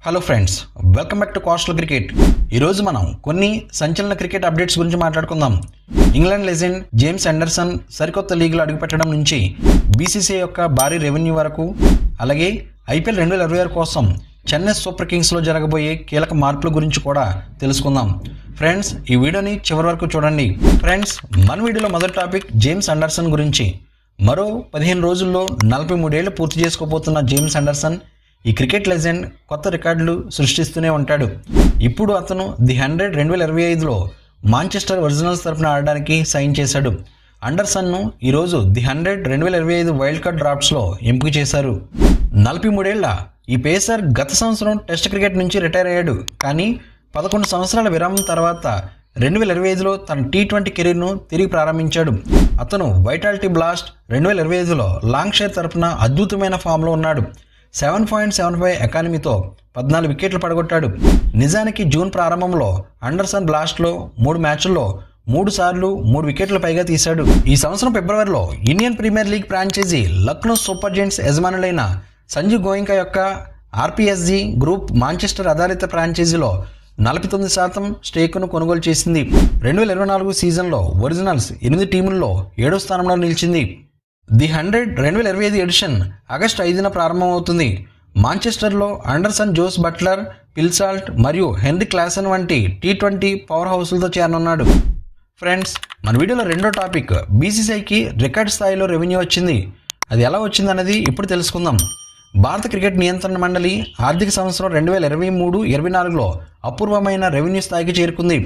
Hello friends, welcome back to coastal cricket. ఈరోజు మనం కొన్ని సంచలన క్రికెట్ అప్డేట్స్ గురించి మాట్లాడుకుందాం. ఇంగ్లాండ్ లెజెండ్ జేమ్స్ అండర్సన్ సరికొత్త లీగ్లో అడుగుపెట్టడం నుంచి బీసీసీఐ యొక్క భారీ రెవెన్యూ వరకు, అలాగే ఐపీఎల్ 2026 కోసం చెన్నై సూపర్ కింగ్స్లో జరగబోయే కీలక మార్పుల గురించి కూడా తెలుసుకుందాం. ఫ్రెండ్స్, ఈ వీడియోని చివరి వరకు చూడండి. ఫ్రెండ్స్, మన వీడియోలో మొదటి టాపిక్ జేమ్స్ అండర్సన్ గురించి. మరో 15 రోజుల్లో 43 ఏళ్లు పూర్తి చేసుకోబోతున్న జేమ్స్ అండర్సన్ ఈ క్రికెట్ లెజెండ్ కొత్త రికార్డులు సృష్టిస్తూనే ఉంటాడు. ఇప్పుడు అతను ది 100 2025లో మాంచెస్టర్ ఒరిజినల్స్ తరఫున ఆడడానికి సైన్ చేశాడు. అండర్సన్ను ఈరోజు ది 100 2025 వైల్డ్ కార్డ్ డ్రాఫ్ట్స్లో ఎంపిక చేశారు. 43 ఏళ్ల ఈ పేసర్ గత సంవత్సరం టెస్ట్ క్రికెట్ నుంచి రిటైర్ అయ్యాడు. కానీ 11 సంవత్సరాల విరామం తర్వాత 2025లో తన T20 కెరీర్ను తిరిగి ప్రారంభించాడు. అతను వైటాలిటీ బ్లాస్ట్ 2025లో లాంగ్ షైర్ తరఫున అద్భుతమైన ఫామ్లో ఉన్నాడు. 7.75 ఎకానమీతో 14 వికెట్లు పడగొట్టాడు. నిజానికి జూన్ ప్రారంభంలో అండర్సన్ బ్లాస్ట్లో 3 మ్యాచ్ల్లో 3 సార్లు 3 వికెట్ల పైగా తీశాడు. ఈ సంవత్సరం ఫిబ్రవరిలో Indian premier league franchise Lucknow super giants యజమానులైన సంజీవ్ గోయింకా యొక్క ఆర్పీఎస్జీ గ్రూప్ మాంచెస్టర్ ఆధారిత ఫ్రాంచైజీలో 49% స్టేక్ను కొనుగోలు చేసింది. 2024 సీజన్లో ఒరిజినల్స్ 8 టీముల్లో 7వ స్థానంలో నిలిచింది. ది 100 2025 ఎడిషన్ ఆగస్టు 5న ప్రారంభమవుతుంది. మాంచెస్టర్లో అండర్సన్ జోస్ బట్లర్, పిల్సాల్ట్ మరియు హెన్రీ క్లాసన్ వంటి T20 పవర్ హౌస్లతో చేరనున్నాడు. ఫ్రెండ్స్, మన వీడియోలో రెండో టాపిక్ బీసీసీఐకి రికార్డ్ స్థాయిలో రెవెన్యూ వచ్చింది. అది ఎలా వచ్చిందన్నది ఇప్పుడు తెలుసుకుందాం. భారత క్రికెట్ నియంత్రణ మండలి ఆర్థిక సంవత్సరం 2023-24లో అపూర్వమైన రెవెన్యూ స్థాయికి చేరుకుంది.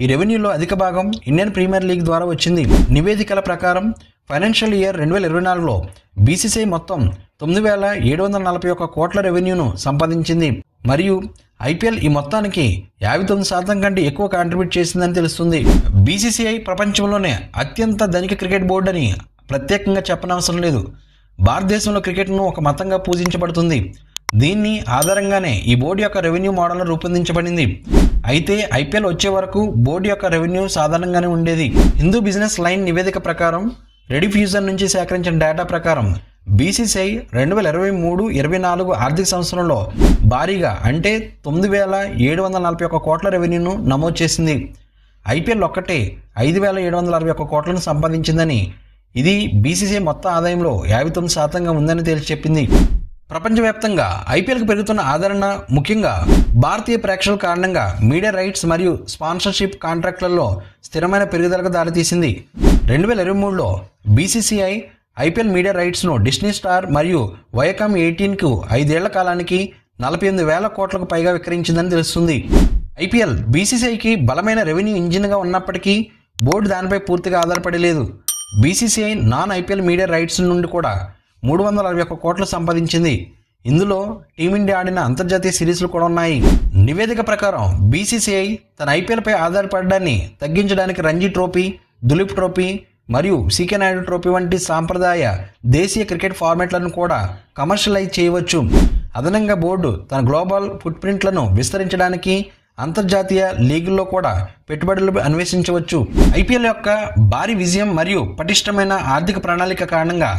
ఈ రెవెన్యూలో అధిక భాగం ఇండియన్ ప్రీమియర్ లీగ్ ద్వారా వచ్చింది. నివేదికల ప్రకారం ఫైనాన్షియల్ ఇయర్ 2024లో బీసీసీఐ మొత్తం 9,741 కోట్ల రెవెన్యూను సంపాదించింది మరియు ఐపీఎల్ ఈ మొత్తానికి 59% కంటే ఎక్కువ కాంట్రిబ్యూట్ చేసిందని తెలుస్తుంది. బీసీసీఐ ప్రపంచంలోనే అత్యంత ధనిక క్రికెట్ బోర్డు అని ప్రత్యేకంగా చెప్పనవసరం లేదు. భారతదేశంలో క్రికెట్ను ఒక మతంగా పూజించబడుతుంది. దీన్ని ఆధారంగానే ఈ బోర్డు యొక్క రెవెన్యూ మోడల్ రూపొందించబడింది. అయితే ఐపీఎల్ వచ్చే వరకు బోర్డు యొక్క రెవెన్యూ సాధారణంగానే ఉండేది. హిందూ బిజినెస్ లైన్ నివేదిక ప్రకారం రెడిఫ్యూజన్ నుంచి సేకరించిన డేటా ప్రకారం బీసీసీఐ 2023-24 ఆర్థిక సంవత్సరంలో భారీగా అంటే 9,741 కోట్ల రెవెన్యూను నమోదు చేసింది. ఐపీఎల్ ఒక్కటే 5,761 కోట్లను సంపాదించిందని, ఇది బీసీసీఐ మొత్తం ఆదాయంలో 59%గా ఉందని తేల్చి చెప్పింది. ప్రపంచవ్యాప్తంగా ఐపీఎల్కి పెరుగుతున్న ఆదరణ ముఖ్యంగా భారతీయ ప్రేక్షకుల కారణంగా మీడియా రైట్స్ మరియు స్పాన్సర్షిప్ కాంట్రాక్టులలో స్థిరమైన పెరుగుదలకు దారితీసింది. 2023లో బీసీసీఐ ఐపీఎల్ మీడియా రైట్స్ను డిస్నీ స్టార్ మరియు వయాకామ్ 18కు 5 ఏళ్ల కాలానికి 48,000 కోట్లకు పైగా విక్రయించిందని తెలుస్తుంది. ఐపీఎల్ బీసీసీఐకి బలమైన రెవెన్యూ ఇంజిన్గా ఉన్నప్పటికీ బోర్డు దానిపై పూర్తిగా ఆధారపడి లేదు. BCCI non IPL media rights నుండి కూడా 361 కోట్లు సంపాదించింది. ఇందులో టీమిండియా ఆడిన అంతర్జాతీయ సిరీస్లు కూడా ఉన్నాయి. నివేదిక ప్రకారం బీసీసీఐ తన ఐపీఎల్పై ఆధారపడడాన్ని తగ్గించడానికి రంజీ ట్రోఫీ, దులీప్ ట్రోఫీ మరియు సీకే నాయుడు ట్రోఫీ వంటి సాంప్రదాయ దేశీయ క్రికెట్ ఫార్మాట్లను కూడా కమర్షియలైజ్ చేయవచ్చు. అదనంగా బోర్డు తన గ్లోబల్ ఫుట్ ప్రింట్లను విస్తరించడానికి అంతర్జాతీయ లీగుల్లో కూడా పెట్టుబడులు అన్వేషించవచ్చు. ఐపీఎల్ యొక్క భారీ విజయం మరియు పటిష్టమైన ఆర్థిక ప్రణాళిక కారణంగా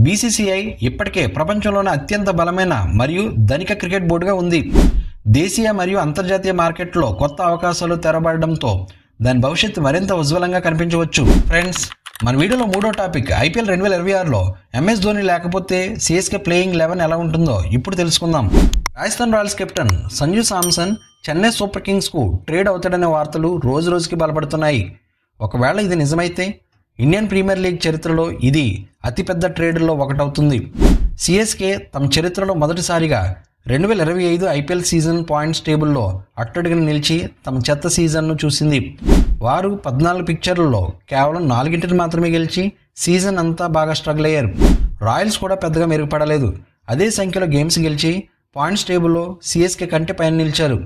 బీసీసీఐ ఇప్పటికే ప్రపంచంలోనే అత్యంత బలమైన మరియు ధనిక క్రికెట్ బోర్డుగా ఉంది. దేశీయ మరియు అంతర్జాతీయ మార్కెట్లో కొత్త అవకాశాలు తెరబడడంతో దాని భవిష్యత్తు మరింత ఉజ్వలంగా కనిపించవచ్చు. ఫ్రెండ్స్, మన వీడియోలో మూడో టాపిక్ ఐపీఎల్ 2026లో ఎంఎస్ ధోని లేకపోతే సిఎస్కే ప్లేయింగ్ 11 ఎలా ఉంటుందో ఇప్పుడు తెలుసుకుందాం. Rajasthan Royals captain Sanju Samson Chennai super కింగ్స్కు ట్రేడ్ అవుతాడనే వార్తలు రోజు రోజుకి బలపడుతున్నాయి. ఒకవేళ ఇది నిజమైతే ఇండియన్ ప్రీమియర్ లీగ్ చరిత్రలో ఇది అతిపెద్ద ట్రేడ్లో ఒకటవుతుంది. సిఎస్కే తమ చరిత్రలో మొదటిసారిగా 2025 ఐపీఎల్ సీజన్ పాయింట్స్ టేబుల్లో అట్టడుగున నిలిచి తమ చెత్త సీజన్ను చూసింది. వారు 14 పిక్చర్లలో కేవలం 4 మాత్రమే గెలిచి సీజన్ అంతా బాగా స్ట్రగుల్ అయ్యారు. రాయల్స్ కూడా పెద్దగా మెరుగుపడలేదు. అదే సంఖ్యలో గేమ్స్ గెలిచి పాయింట్స్ టేబుల్లో సిఎస్కే కంటే పైన నిలిచారు.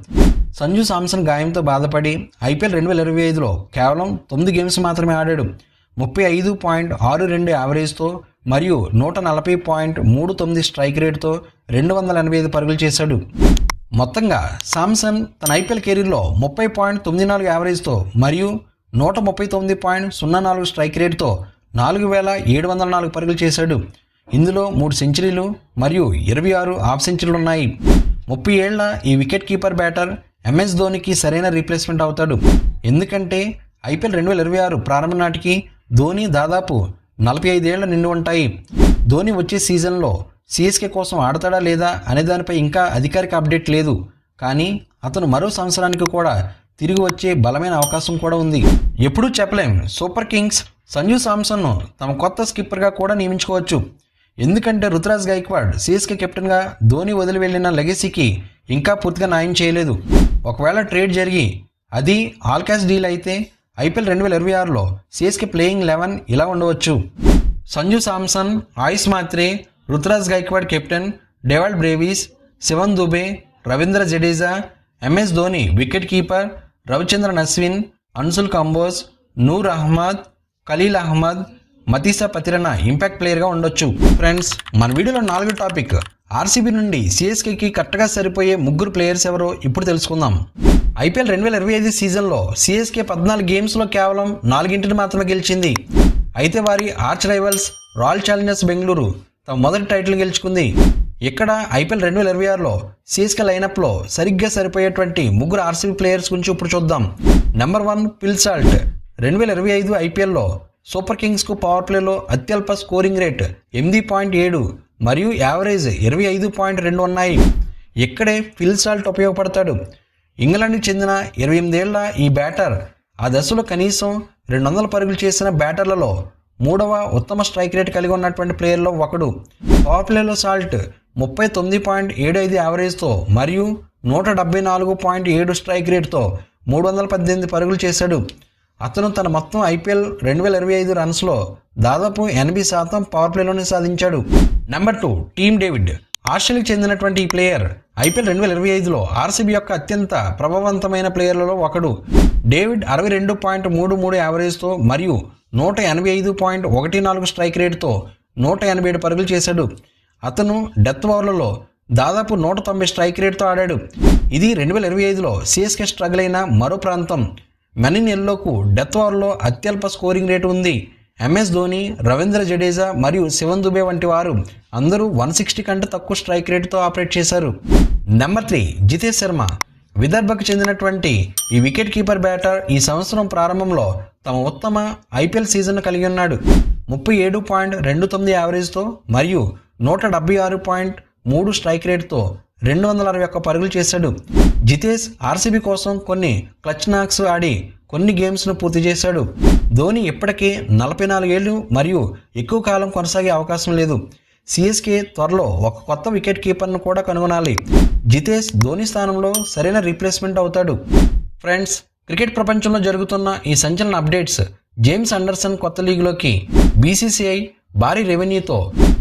సంజు శాంసన్ గాయంతో బాధపడి ఐపీఎల్ 2025లో కేవలం 9 గేమ్స్ మాత్రమే ఆడాడు. 35.62 యావరేజ్తో మరియు 140.39 స్ట్రైక్ రేట్తో 285 పరుగులు చేశాడు. మొత్తంగా శాంసన్ తన ఐపీఎల్ కెరీర్లో 30.94 యావరేజ్తో మరియు 139.04 స్ట్రైక్ రేట్తో 4,704 పరుగులు చేశాడు. ఇందులో 3 సెంచరీలు మరియు 26 హాఫ్ సెంచరీలు ఉన్నాయి. 30 ఏళ్ల ఈ వికెట్ కీపర్ బ్యాటర్ ఎంఎస్ ధోనికి సరైన రీప్లేస్మెంట్ అవుతాడు. ఎందుకంటే ఐపీఎల్ 2026 ప్రారంభం నాటికి ధోని దాదాపు 45 ఏళ్ల నిండి ఉంటాయి. ధోని వచ్చే సీజన్లో సిఎస్కే కోసం ఆడతాడా లేదా అనే దానిపై ఇంకా అధికారిక అప్డేట్ లేదు. కానీ అతను మరో సంవత్సరానికి కూడా తిరిగి వచ్చే బలమైన అవకాశం కూడా ఉంది. ఎప్పుడూ చెప్పలేం, సూపర్ కింగ్స్ సంజు శాంసన్ను తమ కొత్త స్కిప్పర్గా కూడా నియమించుకోవచ్చు. ఎందుకంటే రుతురాజ్ గైక్వాడ్ సిఎస్కే కెప్టెన్గా ధోని వదిలి వెళ్లిన లెగసీకి ఇంకా పూర్తిగా న్యాయం చేయలేదు. ఒకవేళ ట్రేడ్ జరిగి అది ఆల్ క్యాష్ డీల్ అయితే ఐపీఎల్ 2026లో సిఎస్కే ప్లేయింగ్ 11 ఇలా ఉండవచ్చు. Sanju Samson, Ayush Mhatre, Ruturaj Gaikwad captain, Dewald Brevis, Shivam Dube, Ravindra Jadeja, MS Dhoni wicket keeper, Ravichandran Ashwin, Anshul Kamboj, Noor Ahmad, Khaleel Ahmed, Matheesha Pathirana impact ప్లేయర్గా ఉండొచ్చు. ఫ్రెండ్స్, మన వీడియోలో 4వ టాపిక్ ఆర్సీబీ నుండి సిఎస్కేకి కరెక్ట్గా సరిపోయే 3 ప్లేయర్స్ ఎవరో ఇప్పుడు తెలుసుకుందాం. ఐపీఎల్ 2025 సీజన్లో సిఎస్కే 14 గేమ్స్లో కేవలం 4 మాత్రమే గెలిచింది. అయితే వారి arch rivals royal Challengers Bengaluru తమ మొదటి టైటిల్ గెలుచుకుంది. ఇక్కడ ఐపీఎల్ 2026లో సిఎస్కే లైనప్లో సరిగ్గా సరిపోయేటువంటి 3 ఆర్సీబీ ప్లేయర్స్ గురించి ఇప్పుడు చూద్దాం. Number 1 Phil Salt. 2025 ఐపీఎల్లో సూపర్ కింగ్స్కు పవర్ ప్లేలో అత్యల్ప స్కోరింగ్ రేట్ 8.7 మరియు యావరేజ్ 25.2 ఉన్నాయి. ఇక్కడే ఫిల్ సాల్ట్ ఉపయోగపడతాడు. ఇంగ్లాండ్కి చెందిన 28 ఏళ్ల ఈ బ్యాటర్ ఆ దశలో కనీసం 200 పరుగులు చేసిన బ్యాటర్లలో 3వ ఉత్తమ స్ట్రైక్ రేట్ కలిగి ఉన్నటువంటి ప్లేయర్లో ఒకడు. పవర్ ప్లేలో సాల్ట్ 39.75 యావరేజ్తో మరియు 174.7 స్ట్రైక్ రేట్తో 318 పరుగులు చేశాడు. అతను తన మొత్తం ఐపీఎల్ 2025 రన్స్లో దాదాపు 80% పవర్ ప్లేలోనే సాధించాడు. Number 2 team David. ఆస్ట్రేలియాకి చెందినటువంటి ఈ ప్లేయర్ ఐపీఎల్ 2025లో ఆర్సీబీ యొక్క అత్యంత ప్రభావవంతమైన ప్లేయర్లలో ఒకడు. డేవిడ్ 62.33 యావరేజ్తో మరియు 185.14 స్ట్రైక్ రేట్తో 187 పరుగులు చేశాడు. అతను డెత్ ఓవర్లలో దాదాపు 190 స్ట్రైక్ రేట్తో ఆడాడు. ఇది 2025లో సిఎస్కే స్ట్రగుల్ అయిన మరో ప్రాంతం. మెనిన్ ఎల్లోకు డెత్ ఓవర్లో అత్యల్ప స్కోరింగ్ రేటు ఉంది. ఎంఎస్ ధోని, రవీంద్ర జడేజా మరియు శివన్ దుబే వంటి వారు అందరూ 160 కంటే తక్కువ స్ట్రైక్ రేటుతో ఆపరేట్ చేశారు. నెంబర్ 3 జితేష్ శర్మ. విదర్భకు చెందినటువంటి ఈ వికెట్ కీపర్ బ్యాటర్ ఈ సంవత్సరం ప్రారంభంలో తమ ఉత్తమ ఐపీఎల్ సీజన్ కలిగి ఉన్నాడు. 37.29 యావరేజ్తో మరియు 176.3 స్ట్రైక్ రేట్తో 261 పరుగులు చేశాడు. జితేష్ ఆర్సీబీ కోసం కొన్ని క్లచ్ నాక్స్ ఆడి కొన్ని గేమ్స్ను పూర్తి చేశాడు. ధోని ఇప్పటికే 44 ఏళ్లు మరియు ఎక్కువ కాలం కొనసాగే అవకాశం లేదు. సిఎస్కే త్వరలో ఒక కొత్త వికెట్ కీపర్ను కూడా కనుగొనాలి. జితేష్ ధోని స్థానంలో సరైన రీప్లేస్మెంట్ అవుతాడు. ఫ్రెండ్స్, క్రికెట్ ప్రపంచంలో జరుగుతున్న ఈ సంచలన అప్డేట్స్, జేమ్స్ అండర్సన్ కొత్త లీగ్లోకి, బీసీసీఐ భారీ రెవెన్యూతో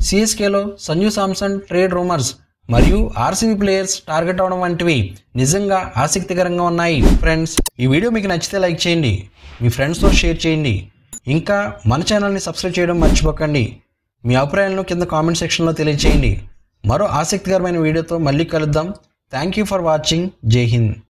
సిఎస్కేలో సంజు శాంసన్ ట్రేడ్ రూమర్స్ మరియు ఆర్సీబీ ప్లేయర్స్ టార్గెట్ అవడం వంటివి నిజంగా ఆసక్తికరంగా ఉన్నాయి. ఫ్రెండ్స్, ఈ వీడియో మీకు నచ్చితే లైక్ చేయండి, మీ ఫ్రెండ్స్తో షేర్ చేయండి. ఇంకా మన ఛానల్ని సబ్స్క్రైబ్ చేయడం మర్చిపోకండి. మీ అభిప్రాయాలను కింద కామెంట్ సెక్షన్లో తెలియజేయండి. మరో ఆసక్తికరమైన వీడియోతో మళ్ళీ కలుద్దాం. Thank you for watching. జై హింద్.